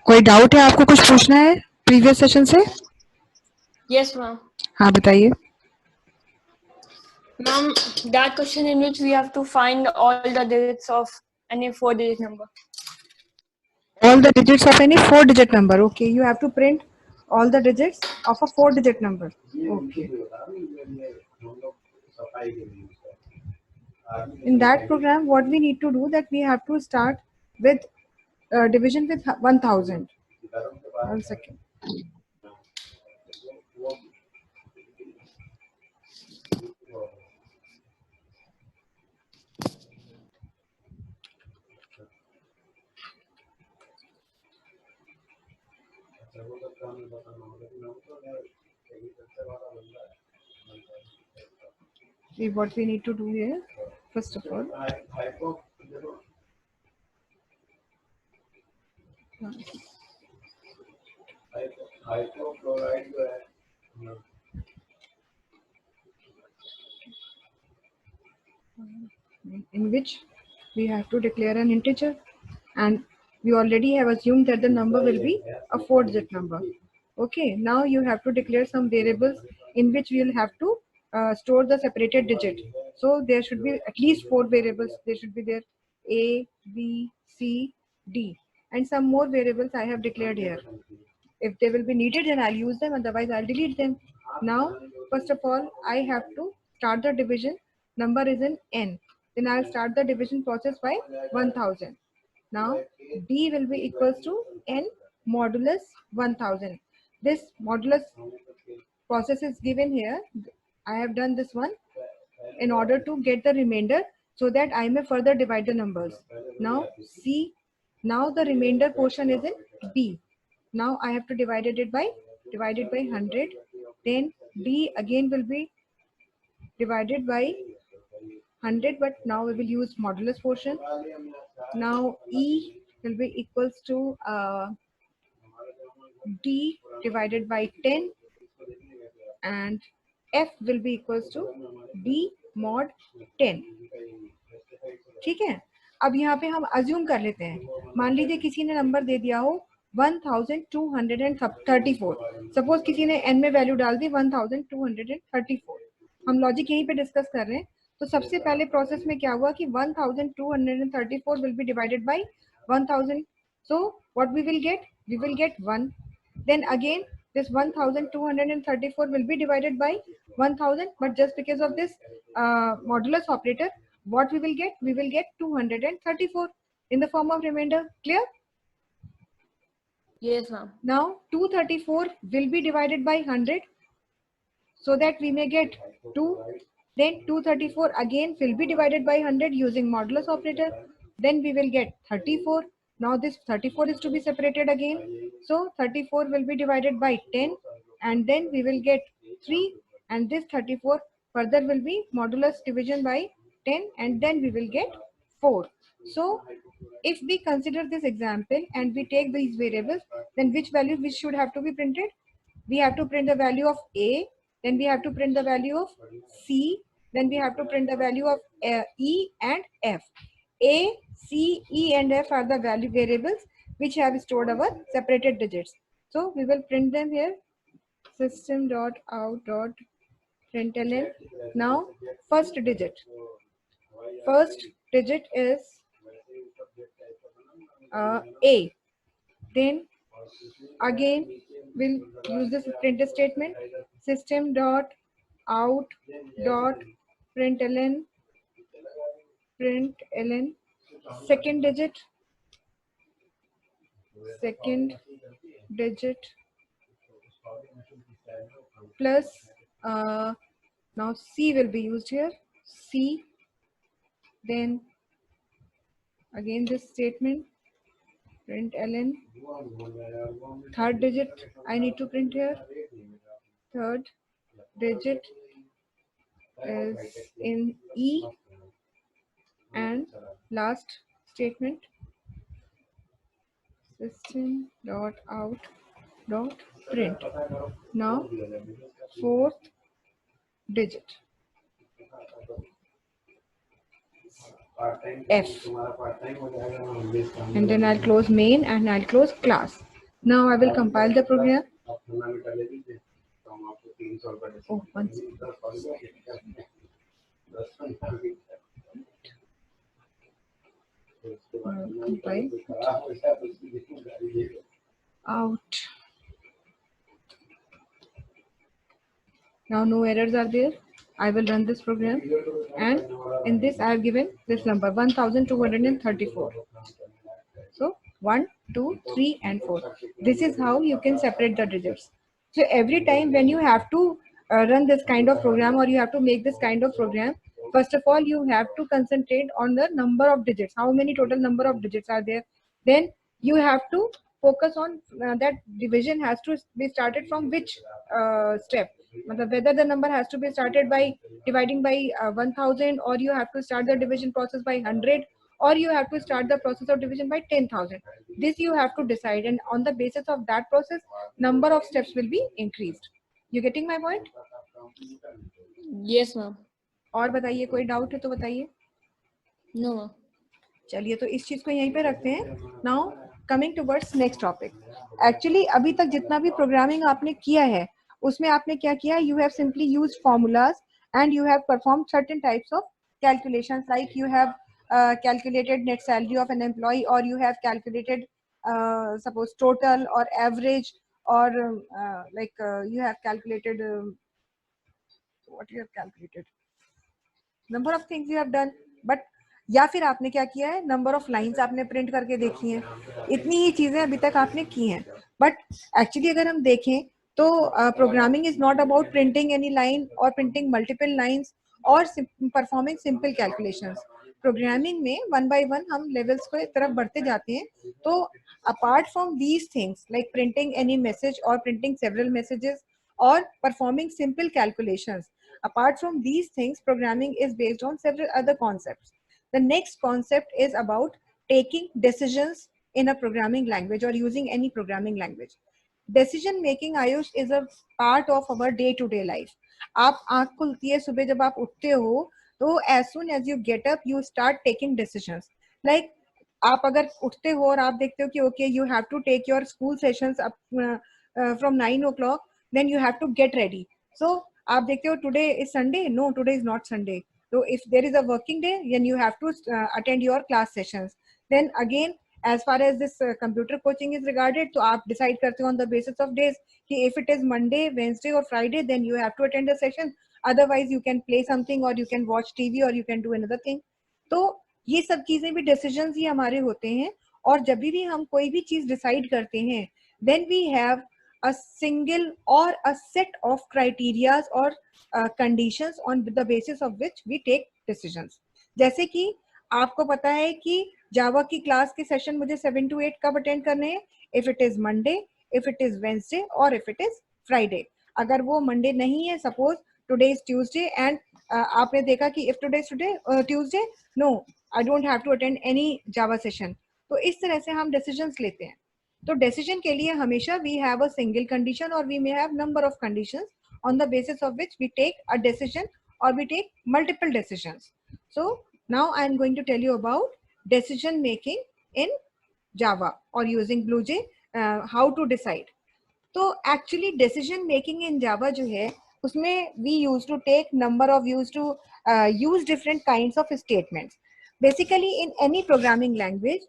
कोई डाउट है आपको, कुछ पूछना है प्रीवियस सेशन से? Yes, ma'am. हाँ बताइए। Ma'am, that question in which we have to find all the digits of any 4-digit number. All the digits of any 4-digit number. Okay, you have to print all the digits of a 4-digit number. Okay. In that program, what we need to do, that we have to start with division with 1000. 1 second. See what we need to do here. First of all, in which we have to declare an integer, and we already have assumed that the number will be a 4-digit number. Okay, now you have to declare some variables in which we will have to store the separated digit. So there should be at least 4 variables. There should be there A, B, C, D, and some more variables I have declared here. If they will be needed, then I'll use them, otherwise I'll delete them. Now, first of all, I have to start the division. Number is in n. Then I'll start the division process by 1000. Now, d will be equals to n modulus 1000. This modulus process is given here. I have done this one in order to get the remainder, so that I may further divide the numbers. Now C, now the remainder portion is in B. Now I have to divide it by 100. Then D again will be divided by 100, but now we will use modulus portion. Now E will be equals to D divided by 10, and F will be equals to D mod 10. ठीक है, अब यहाँ पे हम assume कर लेते हैं, मान लीजिए किसी ने नंबर दे दिया हो 1234, सपोज किसी ने n में वैल्यू डाल दी 1234, हम लॉजिक यहीं पे डिस्कस कर रहे हैं। तो सबसे पहले प्रोसेस में क्या हुआ कि 1234 will be divided by 1000, so what we will get 1, then again this 1234 will be divided by 1000, but just because of this modulus operator, what we will get 234 in the form of remainder. Clear? Yes, ma'am. Now 234 will be divided by 100, so that we may get 2. Then 234 again will be divided by 100 using modulus operator. Then we will get 34. Now this 34 is to be separated again. So 34 will be divided by 10, and then we will get 3, and this 34 further will be modulus division by 10, and then we will get 4. So if we consider this example and we take these variables, then which value which should have to be printed? We have to print the value of A, then we have to print the value of C, then we have to print the value of E and F. A, C, E and F are the value variables which have stored our separated digits. So we will print them here, system.out.println. Now first digit is A. Then again we'll use this print statement, system.out.println second digit plus now C will be used here, C, then again this statement println third digit I need to print here, third digit is in E, and last statement system.out.print. Now fourth digit F, and then I'll close main and I'll close class. Now I will compile the program. Oh, one compile out. Now no errors are there. I will run this program, and in this I have given this number 1234. So 1, 2, 3 and 4. This is how you can separate the digits. So every time when you have to run this kind of program, or you have to make this kind of program, first of all you have to concentrate on the number of digits. How many total number of digits are there? Then you have to focus on that division has to be started from which step. Whether the number has to be started by dividing by 1000, or you have to start the division process by 100, or you have to start the process of division by 10,000. This you have to decide, and on the basis of that process, number of steps will be increased. You getting my point? Yes, ma'am. और बताइए, कोई doubt है तो बताइए. No, ma'am. चलिए तो इस चीज को यहीं पे रखते हैं. Now coming towards next topic. Actually अभी तक जितना भी प्रोग्रामिंग आपने किया है उसमें आपने क्या किया? You have simply used formulas and you have performed certain types of calculations, like you have calculated net salary of an employee, or you have calculated suppose total or average, or you have calculated what you have calculated, number of things you have done. But या फिर आपने क्या किया है, number of lines आपने print करके देखी हैं. इतनी ही चीजें अभी तक आपने की हैं. बट एक्चुअली अगर हम देखें तो programming is not about printing any line और प्रिंटिंग मल्टीपल लाइंस और परफॉर्मिंग सिंपल कैलकुलेशंस. प्रोग्रामिंग में वन बाय वन हम लेवल्स को तरफ बढ़ते जाते हैं. तो apart from these things like printing any message और printing several messages or performing simple calculations, apart from these things, programming is based on several other concepts. The next concept is about taking decisions in a programming language or using any programming language. Decision making, Ayush, is a part of our day to day life. आप आंख खुलती है सुबह जब आप उठते हो तो as soon as you get up you start taking decisions. Like आप अगर उठते हो और आप देखते हो कि okay you have to take your school sessions up from 9 o'clock, then you have to get ready. So आप देखते हो today is Sunday, no today is not Sunday. So if there is a working day, then you have to attend your class sessions. Then again as far as this computer coaching is regarded, तो आप decide करते हो on the basis of days कि if it is Monday, Wednesday or Friday, then you have to attend the session. Otherwise you can play something or you can watch TV or you can do another thing. तो ये सब चीजें भी decisions ही हमारे होते हैं. और जब भी हम कोई भी चीज डिसाइड करते हैं then we have a single or a set of criterias or conditions on the basis of which we take decisions. जैसे कि आपको पता है कि जावा की क्लास के सेशन मुझे 7 to 8 कब अटेंड करने हैं? If it is Monday, if it is Wednesday और इफ इट इज फ्राइडे. अगर वो मंडे नहीं है, suppose today is Tuesday and आपने देखा कि if today Tuesday, no I don't have to attend any Java session. तो इस तरह से हम डिसीजंस लेते हैं. तो डिसीजन के लिए हमेशा we have a single condition और we may have number of conditions on the basis of which we take a decision or we take multiple decisions. So now I am going to tell you about decision making in Java or using BlueJ, how to decide. तो actually decision making in Java जो है उसमें we used to take number of used to use different kinds of statements. Basically in any programming language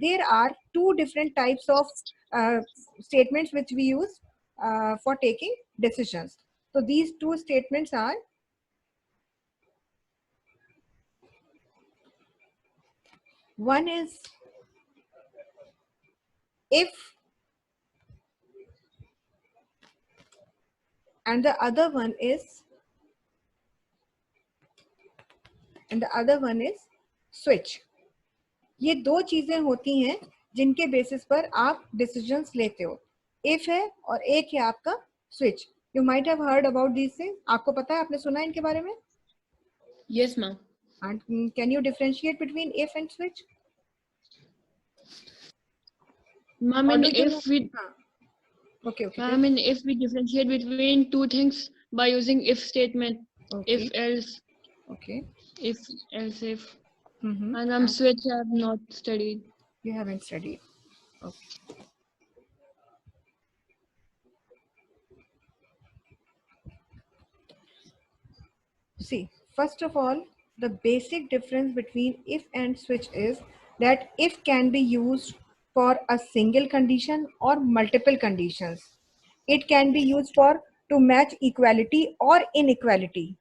there are two different types of statements which we use for taking decisions. So these two statements are one is if and the other one is switch. ये दो चीजें होती हैं जिनके basis पर आप decisions लेते हो. इफ है और एक है आपका switch. You might have heard about this things. आपको पता है, आपने सुना है इनके बारे में? Yes, ma'am. And can you differentiate between if and switch? Ma'am, and okay. Ma'am, and if we differentiate between two things by using if statement, Okay. if else, Okay. if else if, And and switch I have not studied. You haven't studied. Okay. See, first of all, the basic difference between if and switch is that if can be used for a single condition or multiple conditions. It can be used for to match equality or inequality,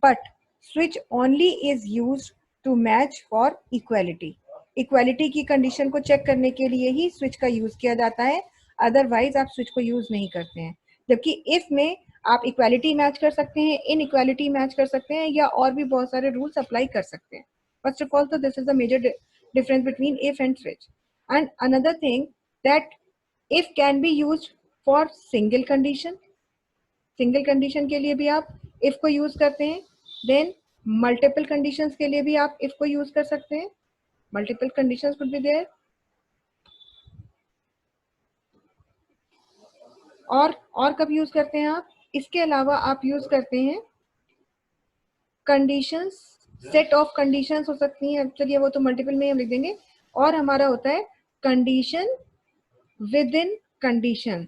but switch only is used to match for equality. Equality की condition को check करने के लिए ही switch का use किया जाता है, otherwise आप स्विच को यूज नहीं करते हैं. जबकि इफ में आप इक्वालिटी मैच कर सकते हैं, इन इक्वालिटी मैच कर सकते हैं, या और भी बहुत सारे रूल्स अप्लाई कर सकते हैं. फर्स्ट ऑफ ऑल, तो this is the major difference between if and switch. And another thing that if can be use for single condition. Single condition के लिए भी आप इफ को यूज करते हैं. देन मल्टीपल कंडीशंस के लिए भी आप इफ को यूज कर सकते हैं. Multiple conditions could be there. और कब यूज करते हैं आप? इसके अलावा आप यूज करते हैं कंडीशंस, सेट ऑफ कंडीशंस हो सकती हैं. चलिए वो तो मल्टीपल में हम लिख देंगे. और हमारा होता है कंडीशन विद इन कंडीशन.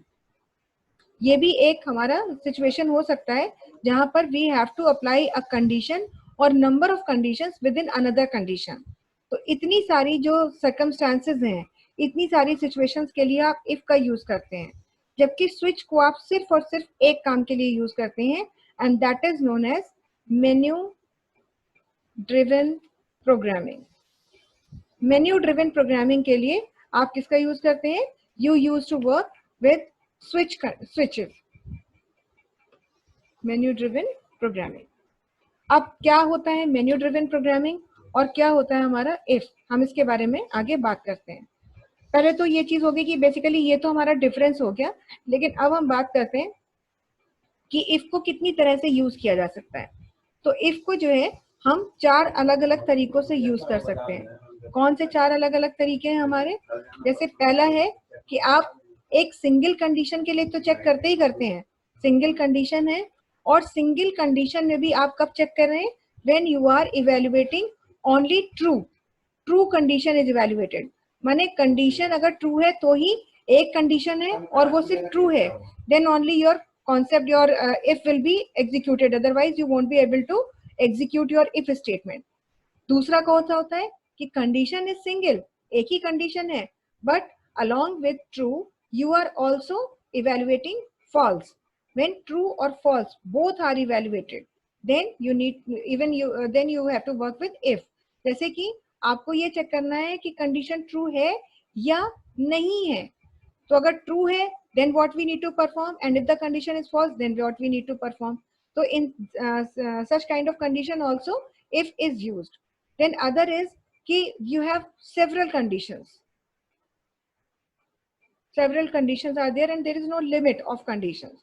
ये भी एक हमारा सिचुएशन हो सकता है जहां पर we have to apply a condition और number of conditions within another condition. तो इतनी सारी जो सर्कमस्टांसेस हैं, इतनी सारी सिचुएशंस के लिए आप इफ का यूज करते हैं, जबकि स्विच को आप सिर्फ और सिर्फ एक काम के लिए यूज करते हैं, and that is known as menu driven programming. Menu driven programming के लिए आप किसका यूज करते हैं? You use to work with switches, menu driven programming. अब क्या होता है मेन्यू ड्रिवन प्रोग्रामिंग और क्या होता है हमारा इफ, हम इसके बारे में आगे बात करते हैं. पहले तो ये चीज होगी कि बेसिकली ये तो हमारा डिफरेंस हो गया, लेकिन अब हम बात करते हैं कि इफ को कितनी तरह से यूज किया जा सकता है. तो इफ को जो है हम 4 अलग अलग तरीकों से यूज कर सकते हैं. कौन से 4 अलग अलग तरीके हैं हमारे? जैसे पहला है कि आप एक सिंगल कंडीशन के लिए तो चेक करते ही करते हैं, सिंगल कंडीशन है, और सिंगल कंडीशन में भी आप कब चेक कर रहे हैं? When you are evaluating only true condition is evaluated. माने कंडीशन अगर ट्रू है तो ही एक कंडीशन है और वो सिर्फ ट्रू है, then only your concept, your if will be executed, otherwise you won't be able to execute your if statement. दूसरा कौन सा होता है कि कंडीशन इज सिंगल, एक ही कंडीशन है, but along with true you are also evaluating false. When true or false both are evaluated, then you need then you have to work with if. जैसे कि आपको ये चेक करना है कि condition true है या नहीं है. तो अगर ट्रू है then what we need to perform, and if the condition is false then what we need to perform. So in such kind of condition also if is used. Then other is कि you have several conditions are there and there is no limit of conditions.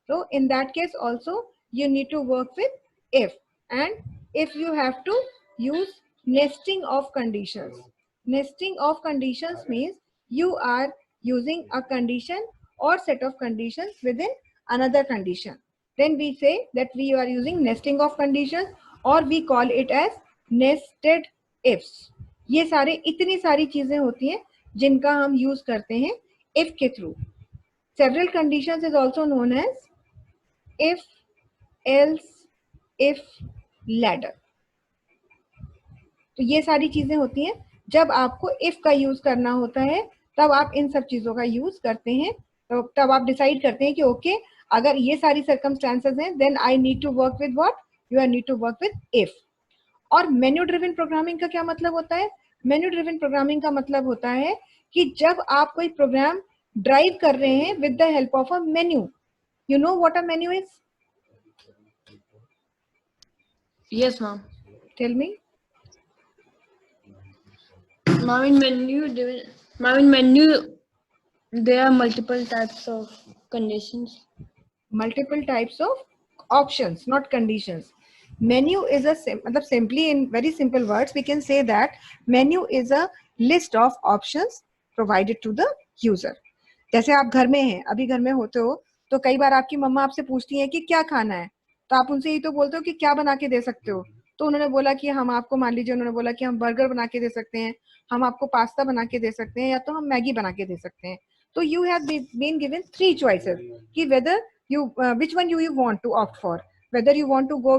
So in that case also you need to work with if. And if you have to use nesting of conditions. Nesting of conditions means you are using a condition or set of conditions within another condition. Then we say that we are using nesting of conditions, or we call it as nested ifs. ये सारे इतनी सारी चीजें होती हैं जिनका हम use करते हैं if के through. Several conditions is also known as if, else, if, ladder. तो ये सारी चीजें होती हैं. जब आपको if का यूज करना होता है तब आप इन सब चीजों का यूज करते हैं. तो तब आप डिसाइड करते हैं कि ओके अगर ये सारी सर्कमस्टांसेस हैं then I need to work with what, you are need to work with if. और मेन्यू ड्रिवन प्रोग्रामिंग का क्या मतलब होता है? मेन्यू ड्रिवन प्रोग्रामिंग का मतलब होता है कि जब आप कोई प्रोग्राम ड्राइव कर रहे हैं with the help of a menu. You know what a menu is? Yes, ma'am. Tell me. Ma'am, in menu, there are multiple types of conditions. Multiple types of options, not conditions. Menu is a simply in very simple words we can say that menu is a list of options provided to the user. जैसे आप घर में हैं, अभी घर में होते हो तो कई बार आपकी मम्मा आपसे पूछती हैं कि क्या खाना है, तो आप उनसे ये तो बोलते हो कि क्या बना के दे सकते हो. तो उन्होंने बोला कि हम आपको, मान लीजिए उन्होंने बोला कि हम बर्गर बना के दे सकते हैं, हम आपको पास्ता बना के दे सकते हैं, या तो हम मैगी बना के दे सकते हैं. तो you have been given 3 choices कि whether you which one you want to opt for. whether you want to go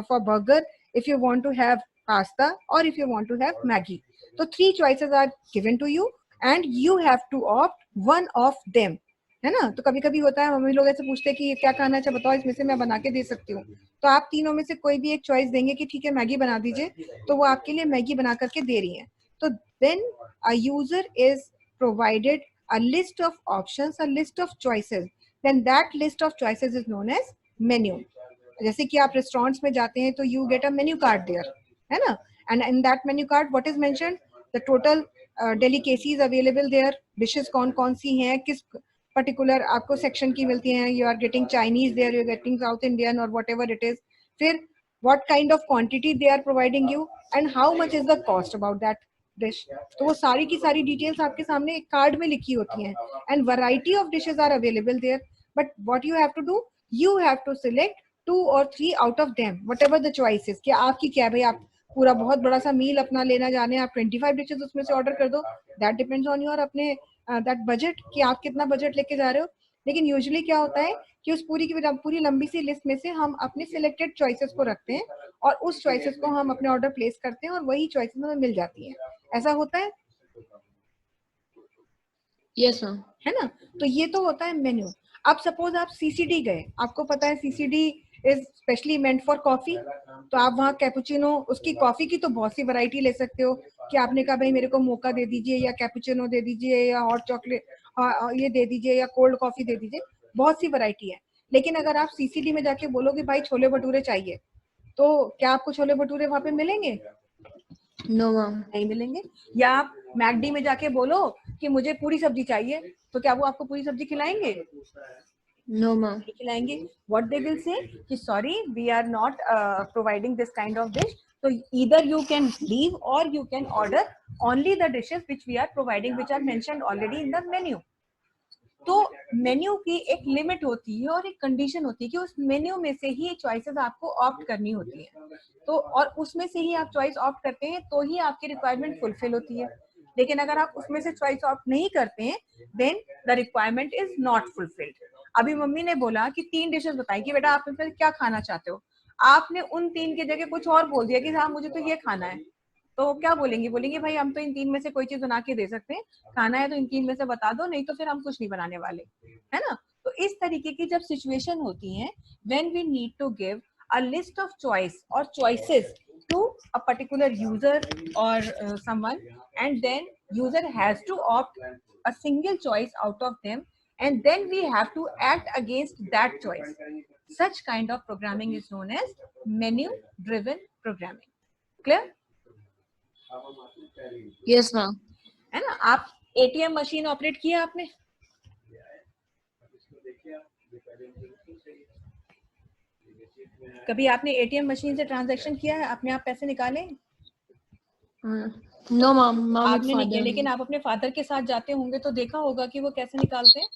for burger, if you want to have pasta, or if you want to have Maggi. So 3 choices are given to you and you have to opt one of them, है ना. तो कभी कभी होता है mummy लोग ऐसे पूछते हैं कि क्या खाना है, बताओ इसमें से मैं बना के दे सकती हूँ. तो आप तीनों में से कोई भी एक चॉइस देंगे कि ठीक है मैगी बना दीजिए, तो वो आपके लिए मैगी बना करके दे रही है. तो then a user is provided a list of options, a list of choices. Then that list of choices is known as menu. जैसे कि आप रेस्टोरेंट्स में जाते हैं तो you get a menu card there, है ना. And in that menu card what is mentioned, the total delicacies available there, dishes कौन कौन सी हैं, किस particular आपको section की मिलती हैं, you are getting Chinese there, you are getting South Indian or whatever it is. फिर what kind of quantity they are providing you and how much is the cost about that dish. तो वो सारी की सारी details आपके सामने एक card में लिखी होती हैं. And variety of dishes are available there, but what you have to do, you have to select 2 or 3 out of them, whatever the choices. क्या आपकी क्या है भाई, आप पूरा बहुत बड़ा सा मील अपना लेना जाने, आप 25 डिशेस उसमें से ऑर्डर कर दो. दैट डिपेंड्स ऑन योर अपने दैट बजट, कि आप कितना बजट लेके जा रहे हो. लेकिन यूजुअली क्या होता है कि उस पूरी लंबी सी लिस्ट में से हम अपने सिलेक्टेड चॉइसेस को रखते हैं और उस चॉइसेस को हम अपने ऑर्डर प्लेस करते हैं और वही चॉइसेस हमें मिल जाती हैं. ऐसा होता है? Yes ma'am. है ना. तो ये तो होता है मेन्यू. अब सपोज आप सीसीडी गए, आपको पता है CCD is specially meant for coffee. तो आप वहाँ कैपुचिनो, उसकी कॉफी की तो बहुत सी वैरायटी ले सकते हो कि आपने कहा भाई मेरे को मोका दे दीजिए या कैपुचिनो दे दीजिए या हॉट चॉकलेट ये दे दीजिए या कोल्ड कॉफी दे दीजिए, बहुत सी वैरायटी है. लेकिन अगर आप सीसीडी में जाके बोलोगे भाई छोले भटूरे चाहिए, तो क्या आपको छोले भटूरे वहां पे मिलेंगे? No ma'am. नहीं मिलेंगे. या आप मैकडी में जाके बोलो कि मुझे पूरी सब्जी चाहिए, तो क्या वो आपको पूरी सब्जी खिलाएंगे? No ma'am. खिलाएंगे. व्हाट दे विल से कि sorry we are not providing this kind of dish, तो either you can leave or you can order only the dishes which we are providing, which are mentioned already in the menu. तो menu की एक limit होती है और एक condition होती है कि उस मेन्यू में से ही चॉइसेस आपको ऑप्ट करनी होती है. तो और उसमें से ही आप चॉइस ऑप्ट करते हैं तो ही आपकी रिक्वायरमेंट फुलफिल होती है. लेकिन अगर आप उसमें से चॉइस ऑप्ट नहीं करते हैं then the requirement is not fulfilled. अभी मम्मी ने बोला कि 3 डिशेस बताई कि बेटा आप इसमें क्या खाना चाहते हो, आपने उन 3 की जगह कुछ और बोल दिया कि हाँ मुझे तो ये खाना है, तो क्या बोलेंगे? बोलेंगे भाई हम तो इन 3 में से कोई चीज बना के दे सकते हैं, खाना है तो इन 3 में से बता दो, नहीं तो फिर हम कुछ नहीं बनाने वाले, है ना. तो इस तरीके की जब सिचुएशन होती है, when we need to give a list of choice और choices to a particular user or someone, and then user has to opt a single choice out of them, and then we have to act against that choice. Such kind of programming is known as menu driven programming. Clear? Yes ma'am. है ना. आप ATM machine operate किया आपने? कभी आपने ATM machine से transaction किया है, अपने आप पैसे निकाले? No ma'am. आपने नहीं किया, लेकिन आप अपने फादर के साथ जाते होंगे तो देखा होगा कि वो कैसे निकालते हैं.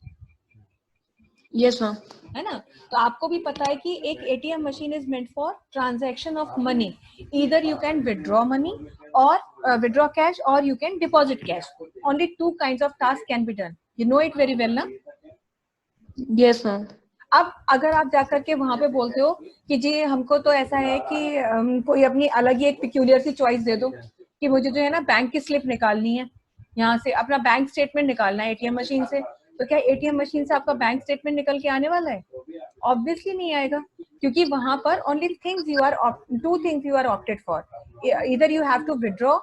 Yes ma'am. है ना. तो आपको भी पता है कि एक ATM machine is meant for transaction of money. Either you can withdraw money और विड्रॉ कैश और you can deposit cash. Only 2 kinds of task can be done. You know it very well ना. Yes ma'am. अब अगर आप जाकर के वहां पे बोलते हो कि जी हमको तो ऐसा है कि कोई अपनी अलग ही एक पिक्यूलियर सी चॉइस दे दो कि मुझे जो है ना बैंक की स्लिप निकालनी है, यहाँ से अपना बैंक स्टेटमेंट निकालना है एटीएम मशीन से, तो क्या एटीएम मशीन से आपका बैंक स्टेटमेंट निकल के आने वाला है? ऑब्वियसली नहीं आएगा, क्योंकि वहां पर only things you are 2 things you are opted for. Either you have to withdraw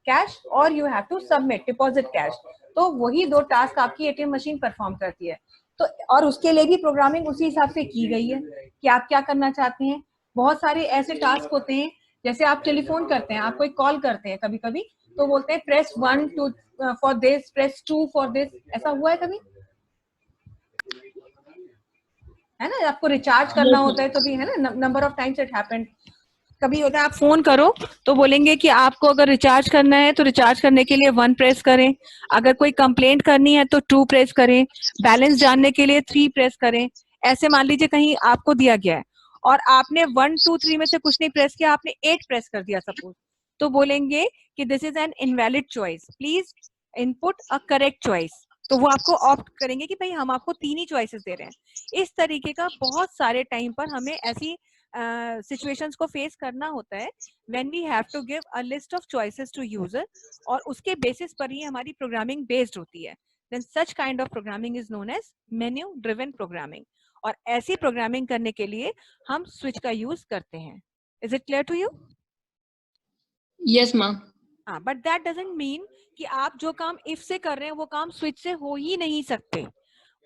cash और you have to submit deposit cash. तो वही 2 टास्क आपकी एटीएम मशीन परफॉर्म करती है. तो और उसके लिए भी प्रोग्रामिंग उसी हिसाब से की गई है कि आप क्या करना चाहते हैं. बहुत सारे ऐसे टास्क होते हैं, जैसे आप टेलीफोन करते हैं, आप कोई कॉल करते हैं कभी कभी, तो बोलते हैं press 1 to for this, press 2 for this. ऐसा हुआ है कभी? है ना. आपको रिचार्ज करना होता है तो भी, है ना, number of times it happened. कभी होता है आप फोन करो तो बोलेंगे कि आपको अगर रिचार्ज करना है तो रिचार्ज करने के लिए 1 प्रेस करें, अगर कोई कंप्लेंट करनी है तो 2 प्रेस करें, बैलेंस जानने के लिए 3 प्रेस करें. ऐसे मान लीजिए कहीं आपको दिया गया है और आपने 1 2 3 में से कुछ नहीं प्रेस किया, आपने 8 प्रेस कर दिया सपोज, तो बोलेंगे कि this is an invalid choice, please input a correct choice. तो वो आपको ऑप्ट करेंगे कि भाई हम आपको 3 ही चॉइसेस दे रहे हैं. इस तरीके का बहुत सारे टाइम पर हमें ऐसी सिचुएशंस को फेस करना होता है when we have to give a list of choices to user, और उसके बेसिस पर ही हमारी प्रोग्रामिंग बेस्ड होती है. Then such kind of programming is known as menu driven programming. और ऐसी प्रोग्रामिंग करने के लिए हम स्विच का यूज करते हैं. Is it clear to you? Yes, ma'am. हाँ, बट दैट डजंट मीन कि आप जो काम इफ से कर रहे हैं वो काम स्विच से हो ही नहीं सकते.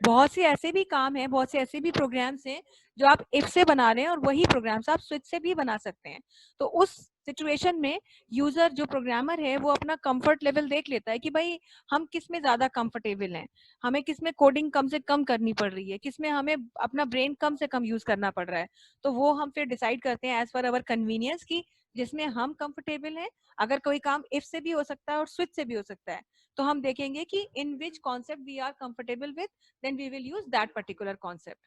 बहुत से ऐसे भी काम हैं, बहुत से ऐसे भी प्रोग्राम्स हैं जो आप इफ से बना रहे हैं और वही प्रोग्राम्स आप स्विच से भी बना सकते हैं. तो उस सिचुएशन में यूजर जो प्रोग्रामर है वो अपना कंफर्ट लेवल देख लेता है कि भाई हम किस में ज्यादा कंफर्टेबल हैं, हमें किस में कोडिंग कम से कम करनी पड़ रही है, किस में हमें अपना ब्रेन कम से कम यूज करना पड़ रहा है. तो वो हम फिर डिसाइड करते हैं एज पर अवर कन्वीनियंस की जिसमें हम कंफर्टेबल हैं. अगर कोई काम इफ से भी हो सकता है और स्विच से भी हो सकता है, तो हम देखेंगे कि in which concept we are comfortable with, then we will use that particular concept.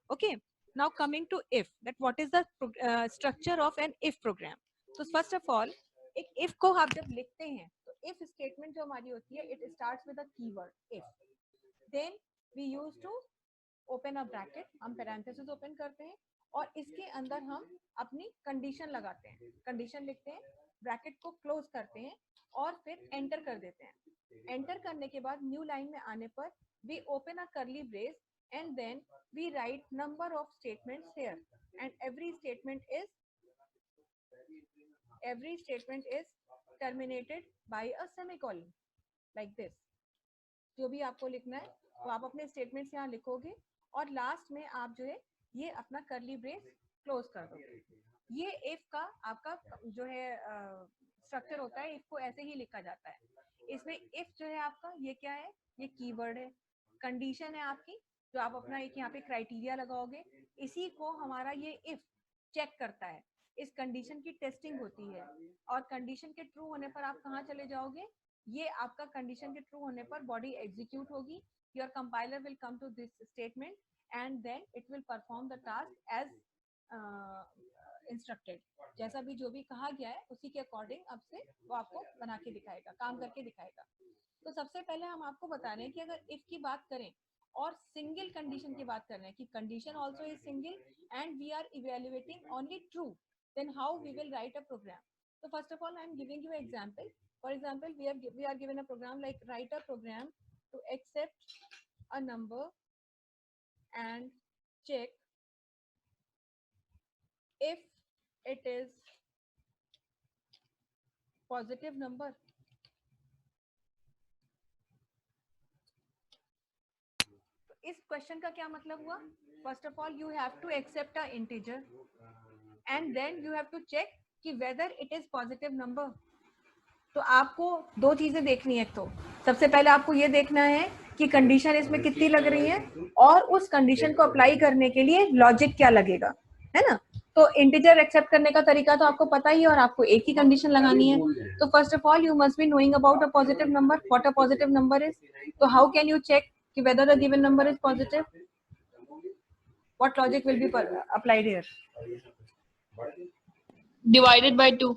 Okay, now coming to if, that what is the structure of an if program. So first of all, एक if को आप जब लिखते हैं तो if statement जो हमारी होती है, it starts with a keyword if. Then we use to open a bracket, हम parenthesis open करते हैं और इसके अंदर हम अपनी कंडीशन लगाते हैं, कंडीशन लिखते हैं, ब्रैकेट को क्लोज करते हैं और फिर एंटर कर देते हैं. एंटर करने के बाद न्यू लाइन में आने पर we open a curly brace and then we write number of statements here, and every statement is terminated by a semicolon like this. जो भी आपको लिखना है वो आप अपने स्टेटमेंट्स यहाँ लिखोगे और लास्ट में आप जो है ये अपना कर्ली ब्रेस क्लोज कर दो. ये इफ का आपका जो है स्ट्रक्चर होता है. इफ को ऐसे ही लिखा जाता है. इसमें इफ जो है आपका ये क्या है, ये कीवर्ड है, कंडीशन है आपकी जो आप अपना एक यहाँ पे क्राइटेरिया लगाओगे. इसी को हमारा ये इफ चेक करता है. इस कंडीशन की टेस्टिंग होती है और कंडीशन के ट्रू होने पर आप कहाँ चले जाओगे, ये आपका कंडीशन के ट्रू होने पर बॉडी एग्जीक्यूट होगी. Your compiler will come to this statement and then it will perform the task as instructed. जैसा भी जो भी कहा गया है उसी के अकॉर्डिंग अब से वो आपको बना के दिखाएगा, काम करके दिखाएगा. तो सबसे पहले हम आपको बता रहे हैं कि अगर इफ की बात करें और सिंगल कंडीशन की बात कर रहे हैं कि condition also is single and we are evaluating only true, then how we will write a program. So first of all I am giving you an example. For example, we are given a program like write a program to accept a number and check if it is positive number. इस question का क्या मतलब हुआ? First of all you have to accept a integer and then you have to check कि whether it is positive number. तो आपको दो चीजें देखनी है. तो सबसे पहले आपको ये देखना है कि कंडीशन इसमें कितनी लग रही है और उस कंडीशन को अप्लाई करने के लिए लॉजिक क्या लगेगा, है ना. तो इंटीजर एक्सेप्ट करने का तरीका तो आपको पता ही है और आपको एक ही कंडीशन लगानी है. तो first of all you must be knowing about a positive number, what a positive number is. तो हाउ कैन यू चेक कि whether the given number is positive? What logic will be applied here? Divided by 2.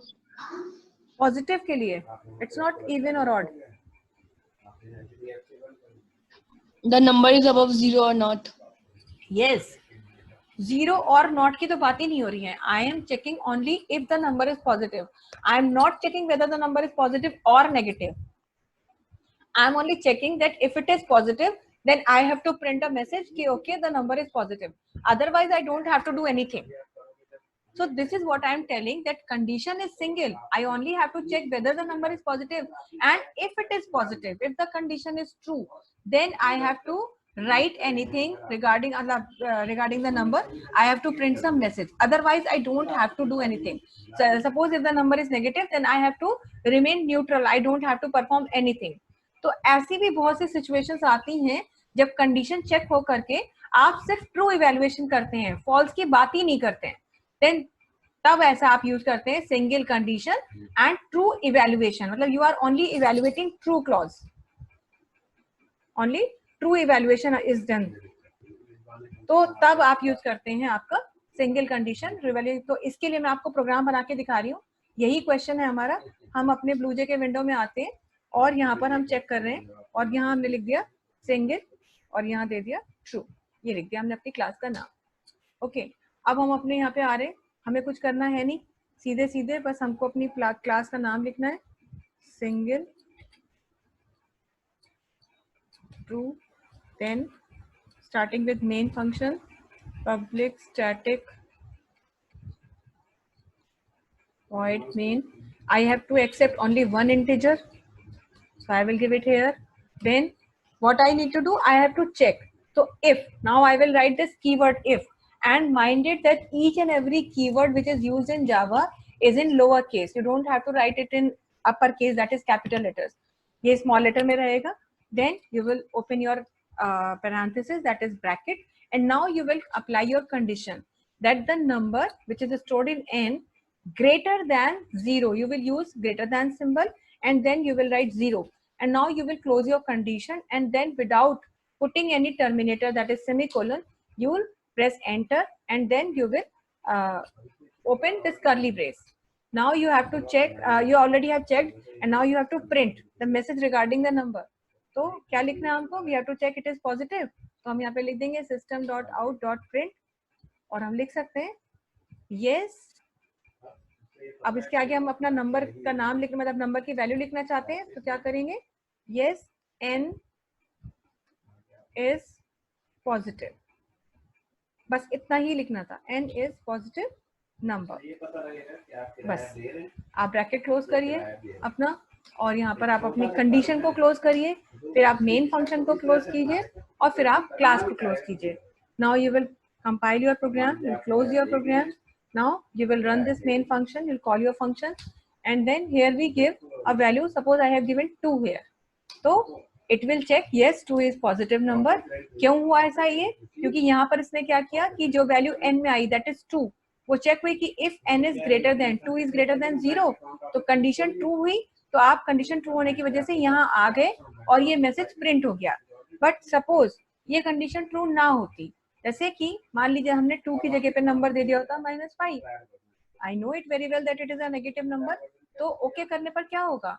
Positive के लिए it's not even or odd. The number is above 0 or not. Yes, 0 और not की तो बात ही नहीं हो रही है. I am checking only if the number is positive. I am not checking whether the number is positive or negative. I am only checking that if it is positive, then I have to print a message कि okay the number is positive. Otherwise I don't have to do anything. So this is what I am telling, that condition is single. I only have to check whether the number is positive, and if it is positive, if the condition is true, then I have to write anything regarding the number. I have to print some message. Otherwise I don't have to do anything. So suppose if the number is negative, then I have to remain neutral. I don't have to perform anything. तो ऐसी भी बहुत सी situations आती हैं जब condition check हो करके आप सिर्फ ट्रू इवैल्यूएशन करते हैं, फॉल्स की बात ही नहीं करते हैं. देन तब ऐसा आप यूज करते हैं single condition and true evaluation. मतलब you are only evaluating true clause, only true evaluation is done. तो तब आप यूज करते हैं आपका सिंगल कंडीशन रिवैल्यू. तो इसके लिए मैं आपको प्रोग्राम बना के दिखा रही हूँ. यही क्वेश्चन है हमारा. हम अपने ब्लूजे के विंडो में आते हैं और यहाँ पर हम चेक कर रहे हैं और यहाँ हमने लिख दिया सिंगल और यहाँ दे दिया ट्रू. ये लिख दिया हमने अपनी क्लास का नाम. ओके, अब हम अपने यहाँ पे आ रहे हैं, हमें कुछ करना है नहीं, सीधे सीधे बस हमको अपनी क्लास का नाम लिखना है, single true, then starting with main function public static void main. I have to accept only one integer, so I will give it here. Then what I need to do, I have to check. So if, now I will write this keyword if, and mind it that each and every keyword which is used in Java is in lower case. You don't have to write it in upper case, that is capital letters. ये small letter में रहेगा. Then you will open your parenthesis, that is bracket, and now you will apply your condition that the number which is stored in n greater than 0. You will use greater than symbol, and then you will write 0, and now you will close your condition, and then without putting any terminator, that is semicolon, you will press enter, and then you will open this curly brace. Now you have to check, you already have checked, and now you have to print the message regarding the number. तो क्या लिखना है हमको, we have to check it is positive, तो हम यहाँ पे लिख देंगे system.out.print, और हम लिख सकते हैं yes. अब इसके आगे हम अपना नंबर का नाम लिखना, मतलब नंबर की वैल्यू लिखना चाहते हैं, तो क्या करेंगे, yes n is positive, बस इतना ही लिखना था, n is positive number. बस आप ब्रैकेट क्लोज करिए अपना, और यहाँ पर आप अपनी कंडीशन को क्लोज करिए, फिर आप मेन फंक्शन को क्लोज कीजिए, और फिर आप क्लास को क्लोज कीजिए. Now you will compile your program, you close your program. Now you will run this main function, you'll call your function, and then here we give a value. Suppose I have given 2 here, so it will check yes 2 is positive number. क्यों हुआ ऐसा ये, क्योंकि यहाँ पर इसने क्या किया कि जो वैल्यू n में आई that is 2, वो चेक हुई कि if n is greater than 2 is greater than 0, तो कंडीशन ट्रू हुई, तो आप कंडीशन ट्रू होने की वजह से यहाँ आ गए और ये मैसेज प्रिंट हो गया. बट सपोज ये कंडीशन ट्रू ना होती, जैसे कि मान लीजिए हमने 2 की जगह पे नंबर दे दिया होता -5. I know it very well that it is a negative number, तो ओके करने पर क्या होगा,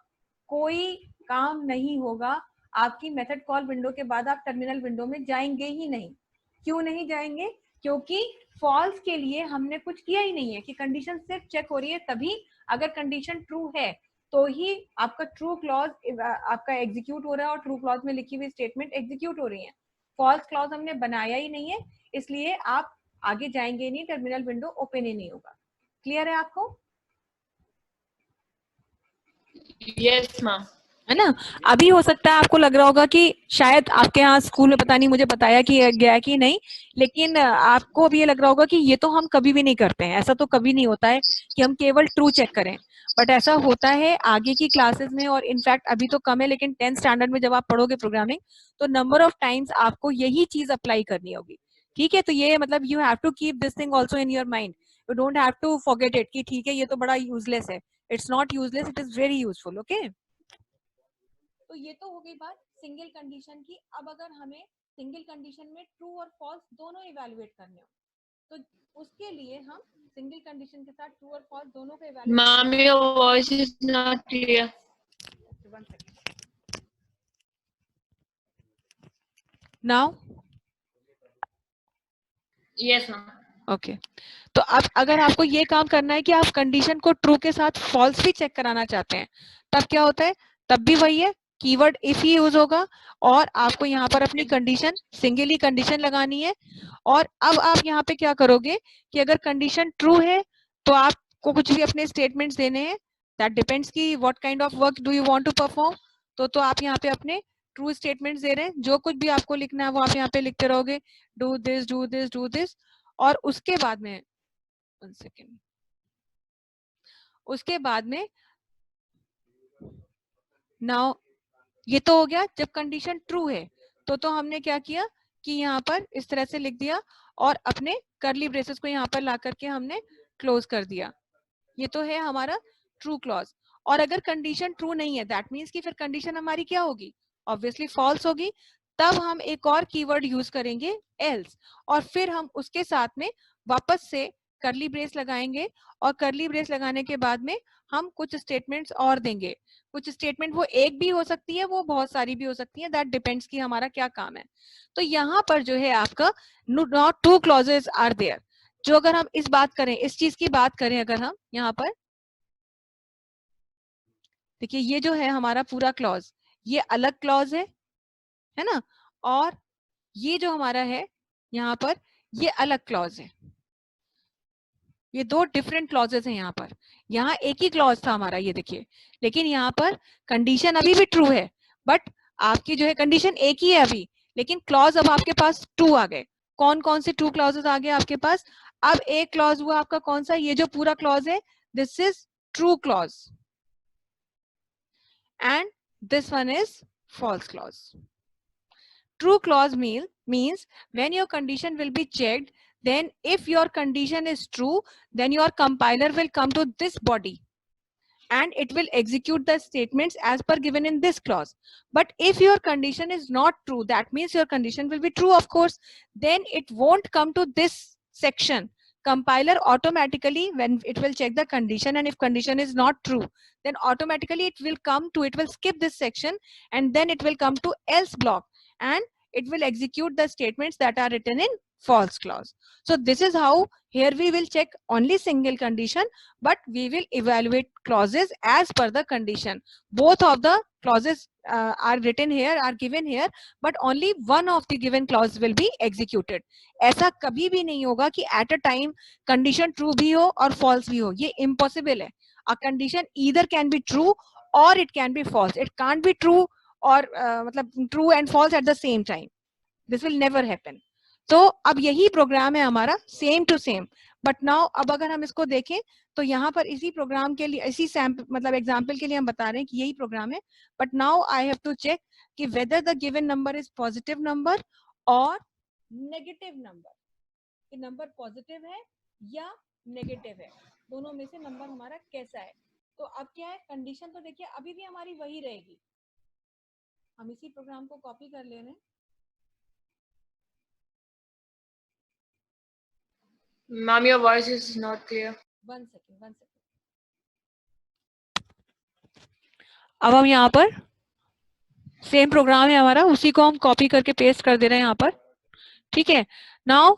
कोई काम नहीं होगा. आपकी मेथड कॉल विंडो के बाद आप टर्मिनल विंडो में जाएंगे ही नहीं. क्यों नहीं जाएंगे, क्योंकि फॉल्स के लिए हमने कुछ किया ही नहीं है, कि कंडीशन सिर्फ चेक हो रही है. तभी अगर कंडीशन ट्रू है तो ही आपका ट्रू क्लॉज आपका एग्जीक्यूट हो रहा है, और ट्रू क्लॉज में लिखी हुई स्टेटमेंट एग्जीक्यूट हो रही है. फॉल्स क्लॉज हमने बनाया ही नहीं है, इसलिए आप आगे जाएंगे नहीं, टर्मिनल विंडो ओपन ही नहीं होगा. क्लियर है आपको? Yes ma'am. है ना. अभी हो सकता है आपको लग रहा होगा कि शायद आपके यहाँ स्कूल में पता नहीं मुझे बताया कि गया कि नहीं, लेकिन आपको अभी ये लग रहा होगा कि ये तो हम कभी भी नहीं करते हैं. ऐसा तो कभी नहीं होता है कि हम केवल ट्रू चेक करें, बट ऐसा होता है आगे की क्लासेस में, और इनफैक्ट अभी तो कम है, लेकिन 10th स्टैंडर्ड में जब आप पढ़ोगे प्रोग्रामिंग, तो नंबर ऑफ टाइम्स आपको यही चीज अप्लाई करनी होगी. ठीक है, तो ये मतलब you have to keep this thing also in your mind. You don't have to forget it कि ठीक है ये तो बड़ा यूजलेस है. It's not useless, it is very useful. Okay, तो ये तो हो गई बात सिंगल कंडीशन की. अब अगर हमें सिंगल कंडीशन में ट्रू और फॉल्स दोनों इवैल्यूएट करने हो, तो उसके लिए हम सिंगल कंडीशन के साथ ट्रू और फॉल्स दोनों को evaluate. Ma'am your voice is not clear. Now yes ma'am. Okay, तो अब अगर आपको ये काम करना है कि आप कंडीशन को ट्रू के साथ फॉल्स भी चेक कराना चाहते हैं, तब क्या होता है, तब भी वही है, कीवर्ड इफ ही यूज होगा, और आपको यहाँ पर अपनी कंडीशन सिंगल ही कंडीशन लगानी है. और अब आप यहाँ पे क्या करोगे कि अगर कंडीशन ट्रू है तो आपको कुछ भी अपने स्टेटमेंट्स देने हैं. दैट डिपेंड्स कि what kind of work do you want to perform. तो आप यहाँ पे अपने ट्रू स्टेटमेंट्स दे रहे हैं. जो कुछ भी आपको लिखना है वो आप यहाँ पे लिखते रहोगे, do this do this do this. और उसके बाद में 1 सेकेंड, उसके बाद में नाउ ये तो हो गया जब कंडीशन ट्रू है. तो हमने क्या किया कि यहाँ पर इस तरह से लिख दिया, और अपने करली ब्रेसेस को यहाँ पर ला करके हमने क्लोज कर दिया. ये तो है हमारा ट्रू क्लॉज. और अगर कंडीशन ट्रू नहीं है, दैट मीन्स कि फिर कंडीशन हमारी क्या होगी, ऑब्वियसली फॉल्स होगी. तब हम एक और कीवर्ड यूज करेंगे एल्स, और फिर हम उसके साथ में वापस से करली ब्रेस लगाएंगे, और करली ब्रेस लगाने के बाद में हम कुछ स्टेटमेंट्स और देंगे. कुछ स्टेटमेंट वो एक भी हो सकती है, वो बहुत सारी भी हो सकती है, दैट डिपेंड्स कि हमारा क्या काम है. तो यहाँ पर जो है आपका not two clauses are there. जो अगर हम इस बात करें, इस चीज की बात करें, अगर हम यहाँ पर देखिए, ये जो है हमारा पूरा क्लॉज, ये अलग क्लॉज है ना, और ये जो हमारा है यहाँ पर, ये अलग क्लॉज है। ये दो डिफरेंट क्लॉजेस हैं यहाँ पर। यहाँ एक ही क्लॉज था हमारा, ये देखिए, लेकिन यहाँ पर कंडीशन अभी भी ट्रू है, बट आपकी जो है कंडीशन एक ही है अभी, लेकिन क्लॉज अब आपके पास 2 आ गए। कौन कौन से 2 क्लॉजेस आ गए आपके पास? अब एक क्लॉज हुआ आपका कौन सा, ये जो पूरा क्लॉज है, this is true clause, and this one is false clause. True clause means when your condition will be checked, then if your condition is true, then your compiler will come to this body and it will execute the statements as per given in this clause. But if your condition is not true, that means your condition will be true, of course, then it won't come to this section. Compiler automatically, when it will check the condition, and if condition is not true, then automatically it will skip this section, and then it will come to else block, and it will execute the statements that are written in false clause. So this is how here we will check only single condition, but we will evaluate clauses as per the condition. Both of the clauses are written here, are given here, but only one of the given clause will be executed. ऐसा कभी भी नहीं होगा कि at a time condition true भी हो और false भी हो, ये impossible है. A condition either can be true or it can be false. It can't be true or मतलब true and false at the same time. This will never happen. तो अब यही प्रोग्राम है हमारा, same to same. But now अब अगर हम इसको देखें तो यहाँ पर इसी प्रोग्राम के लिए, इसी सैम्पल मतलब एग्जाम्पल के लिए हम बता रहे हैं कि यही प्रोग्राम है. But now I have to check कि whether the given number is positive number और नेगेटिव नंबर, कि नंबर पॉजिटिव है या नेगेटिव है, दोनों में से नंबर हमारा कैसा है. तो अब क्या है, कंडीशन तो देखिए अभी भी हमारी वही रहेगी. हम इसी प्रोग्राम को कॉपी कर ले रहे हैं. Ma'am, your voice is not clear. One second. अब हम यहाँ पर सेम प्रोग्राम है हमारा, उसी को हम कॉपी करके पेस्ट कर दे रहे हैं यहाँ पर. ठीक है. Now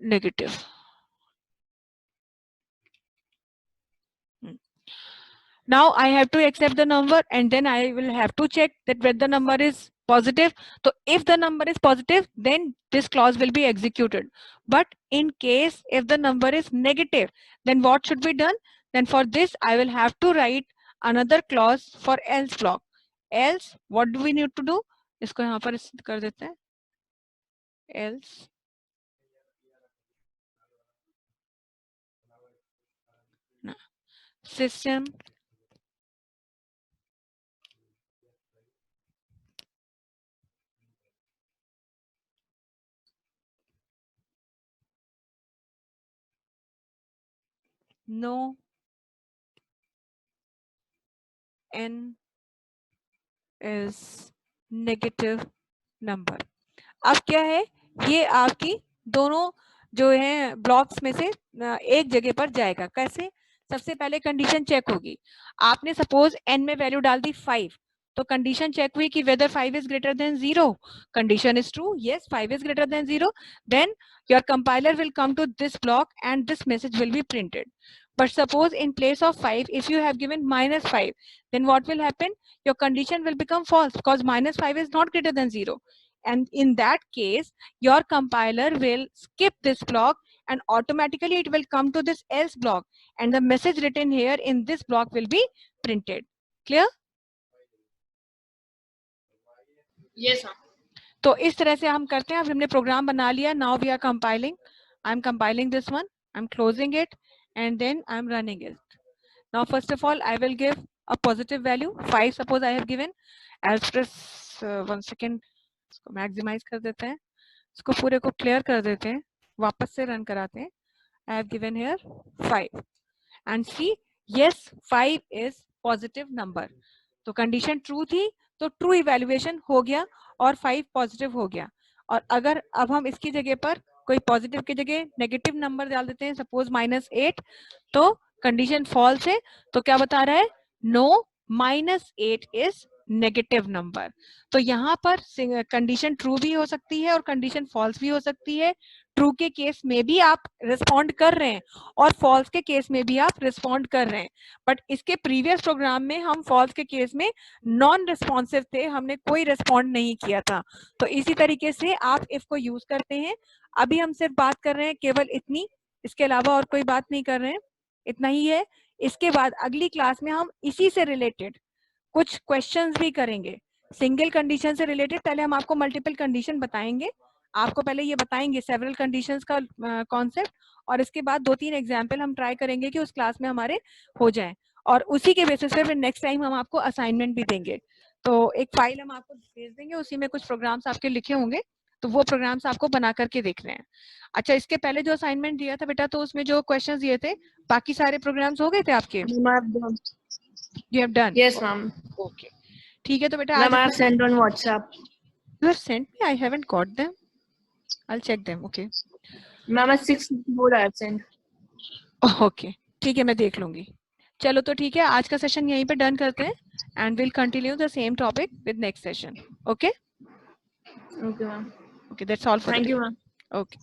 negative. Now I have to accept the number and then I will have to check that whether the number is positive. So if the number is positive, then this clause will be executed. But in case if the number is negative, then what should be done? Then for this I will have to write another clause for else block. Else what do we need to do? इसको यहाँ पर कर देते हैं. Else system no n is negative number. अब क्या है, ये आपकी दोनों जो है ब्लॉक्स में से एक जगह पर जाएगा. कैसे? सबसे पहले कंडीशन चेक होगी. आपने सपोज n में वैल्यू डाल दी 5, तो कंडीशन चेक हुई कि वेदर 5 is greater than 0. कंडीशन is true, yes 5 is greater than 0. Then your compiler will come to this block and this message will be printed. But suppose in place of 5, if you have given -5, then what will happen? Your condition will become false because -5 is not greater than 0. And in that case, your compiler will skip this block and automatically it will come to this else block and the message written here in this block will be printed. Clear? Yes, ma'am. तो इस तरह से हम करते हैं. अब हमने programme बना लिया. Now we are compiling. I'm compiling this one. I'm closing it and then I'm running it. Now first of all, I will give a positive value. 5 suppose I have given. I'll press 1 second. इसको maximise कर देते हैं, इसको पूरे को clear कर देते हैं, वापस से रन कराते हैं. I have given here 5 and see yes 5 is positive number. तो कंडीशन ट्रू थी तो ट्रू इवैल्यूएशन हो गया और 5 पॉजिटिव हो गया. और अगर अब हम इसकी जगह पर कोई पॉजिटिव की जगह नेगेटिव नंबर डाल देते हैं, सपोज -8, तो कंडीशन फॉल्स है. तो क्या बता रहा है? No -8 is negative number. तो यहाँ पर कंडीशन ट्रू भी हो सकती है और कंडीशन फॉल्स भी हो सकती है। ट्रू के केस में भी आप रिस्पॉन्ड कर रहे हैं और फॉल्स के केस में भी आप रिस्पॉन्ड कर रहे हैं। बट इसके प्रीवियस प्रोग्राम में हम फॉल्स के केस में नॉन रिस्पॉन्सिव थे, हमने कोई रिस्पॉन्ड नहीं किया था। तो इसी तरीके से आप इफ को यूज करते हैं। अभी हम सिर्फ बात कर रहे हैं केवल इतनी, इसके अलावा और कोई बात नहीं कर रहे हैं, इतना ही है। इसके बाद अगली क्लास में हम इसी से रिलेटेड कुछ क्वेश्चंस भी करेंगे सिंगल कंडीशन से रिलेटेड। पहले हम आपको मल्टीपल कंडीशन बताएंगे, आपको पहले ये बताएंगे सेवरल कंडीशंस का कॉन्सेप्ट, और इसके बाद 2-3 एग्जाम्पल हम ट्राई करेंगे कि उस क्लास में हमारे हो जाए, और उसी के बेसिस पे फिर नेक्स्ट टाइम हम आपको असाइनमेंट भी देंगे। तो एक फाइल हम आपको भेज देंगे, उसी में कुछ प्रोग्राम्स आपके लिखे होंगे, तो वो प्रोग्राम्स आपको बना करके देखने हैं। अच्छा, इसके पहले जो असाइनमेंट दिया था बेटा, तो उसमें जो क्वेश्चंस दिए थे, बाकी सारे प्रोग्राम्स हो गए थे आपके? You have done? Yes, ma'am. Okay. ठीक है, तो बेटा Ma'am, I आज have sent on WhatsApp. you have sent me. I haven't got them. I'll check them. Okay. Ma'am, at 6:54 I have sent. Okay. ठीक है, मैं देख लूंगी। चलो तो ठीक है, आज का सेशन यहीं पे डन करते हैं, and we'll continue the same topic with next session. Okay? Okay, ma'am. Okay, that's all for Thank today. you, ma'am. Okay.